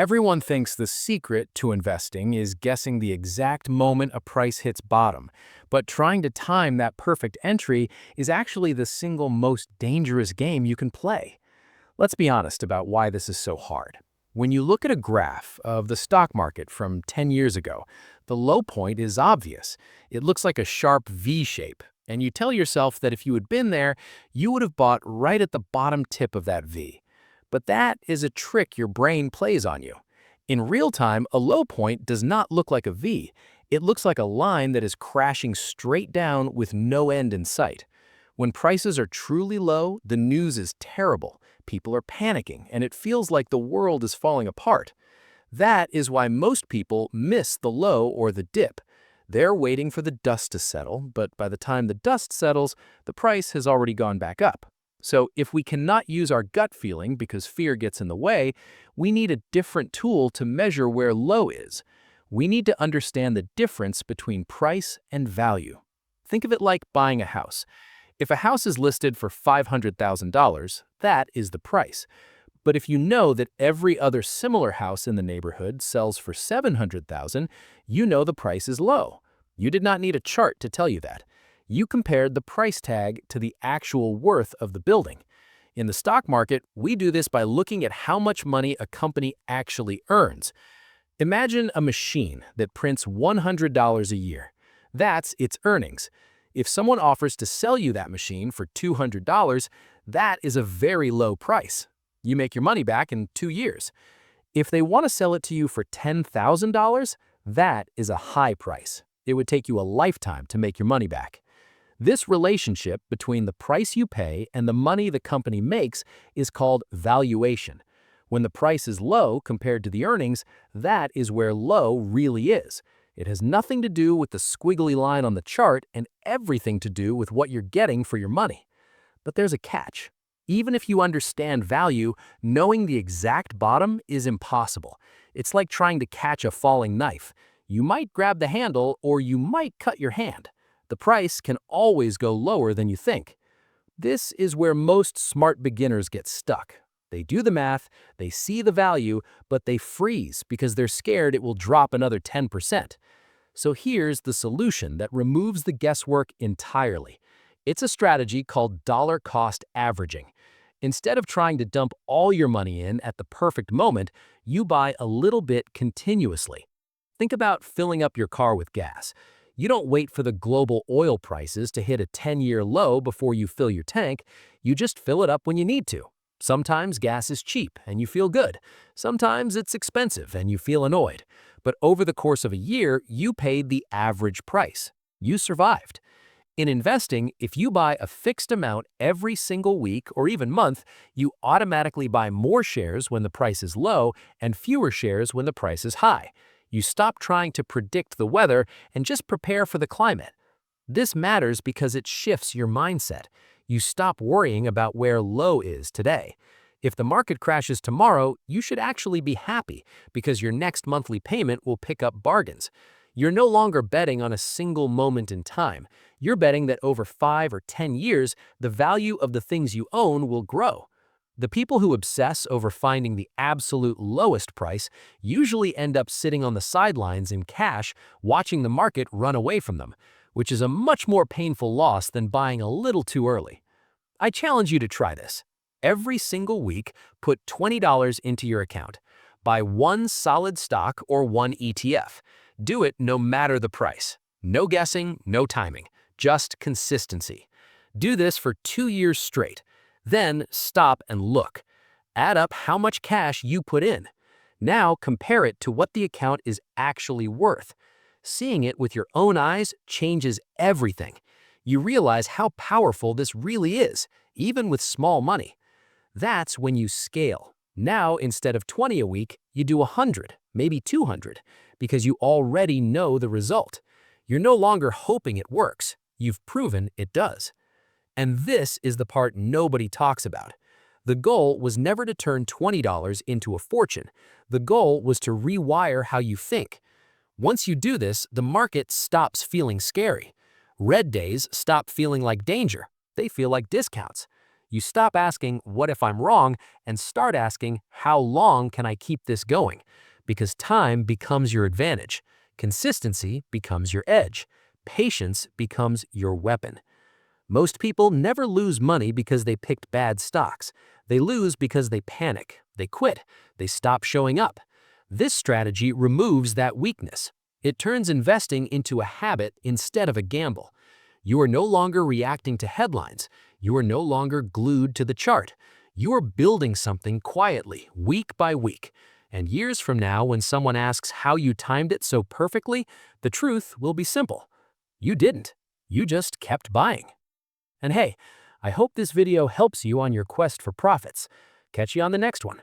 Everyone thinks the secret to investing is guessing the exact moment a price hits bottom, but trying to time that perfect entry is actually the single most dangerous game you can play. Let's be honest about why this is so hard. When you look at a graph of the stock market from 10 years ago, the low point is obvious. It looks like a sharp V shape, and you tell yourself that if you had been there, you would have bought right at the bottom tip of that V. But that is a trick your brain plays on you. In real time, a low point does not look like a V. It looks like a line that is crashing straight down with no end in sight. When prices are truly low, the news is terrible. People are panicking, and it feels like the world is falling apart. That is why most people miss the low or the dip. They're waiting for the dust to settle, but by the time the dust settles, the price has already gone back up. So if we cannot use our gut feeling because fear gets in the way, we need a different tool to measure where low is. We need to understand the difference between price and value. Think of it like buying a house. If a house is listed for $500,000, that is the price. But if you know that every other similar house in the neighborhood sells for $700,000, you know the price is low. You did not need a chart to tell you that. You compared the price tag to the actual worth of the building. In the stock market, we do this by looking at how much money a company actually earns. Imagine a machine that prints $100 a year. That's its earnings. If someone offers to sell you that machine for $200, that is a very low price. You make your money back in 2 years. If they want to sell it to you for $10,000, that is a high price. It would take you a lifetime to make your money back. This relationship between the price you pay and the money the company makes is called valuation. When the price is low compared to the earnings, that is where low really is. It has nothing to do with the squiggly line on the chart and everything to do with what you're getting for your money. But there's a catch. Even if you understand value, knowing the exact bottom is impossible. It's like trying to catch a falling knife. You might grab the handle or you might cut your hand. The price can always go lower than you think. This is where most smart beginners get stuck. They do the math, they see the value, but they freeze because they're scared it will drop another 10%. So here's the solution that removes the guesswork entirely. It's a strategy called dollar cost averaging. Instead of trying to dump all your money in at the perfect moment, you buy a little bit continuously. Think about filling up your car with gas. You don't wait for the global oil prices to hit a 10-year low before you fill your tank. You just fill it up when you need to. Sometimes gas is cheap and you feel good. Sometimes it's expensive and you feel annoyed. But over the course of a year, you paid the average price. You survived. In investing, if you buy a fixed amount every single week or even month, you automatically buy more shares when the price is low and fewer shares when the price is high. You stop trying to predict the weather and just prepare for the climate. This matters because it shifts your mindset. You stop worrying about where low is today. If the market crashes tomorrow, you should actually be happy because your next monthly payment will pick up bargains. You're no longer betting on a single moment in time. You're betting that over 5 or 10 years, the value of the things you own will grow. The people who obsess over finding the absolute lowest price usually end up sitting on the sidelines in cash, watching the market run away from them, which is a much more painful loss than buying a little too early. I challenge you to try this. Every single week, put $20 into your account. Buy one solid stock or one ETF. Do it no matter the price. No guessing, no timing, just consistency. Do this for 2 years straight. Then stop and look. Add up how much cash you put in. Now compare it to what the account is actually worth. Seeing it with your own eyes changes everything. You realize how powerful this really is, even with small money. That's when you scale. Now, instead of 20 a week, you do 100, maybe 200, because you already know the result. You're no longer hoping it works. You've proven it does. And this is the part nobody talks about. The goal was never to turn $20 into a fortune. The goal was to rewire how you think. Once you do this, the market stops feeling scary. Red days stop feeling like danger. They feel like discounts. You stop asking, what if I'm wrong, and start asking, how long can I keep this going? Because time becomes your advantage. Consistency becomes your edge. Patience becomes your weapon. Most people never lose money because they picked bad stocks. They lose because they panic, they quit, they stop showing up. This strategy removes that weakness. It turns investing into a habit instead of a gamble. You are no longer reacting to headlines. You are no longer glued to the chart. You are building something quietly, week by week. And years from now, when someone asks how you timed it so perfectly, the truth will be simple. You didn't. You just kept buying. And hey, I hope this video helps you on your quest for profits. Catch you on the next one.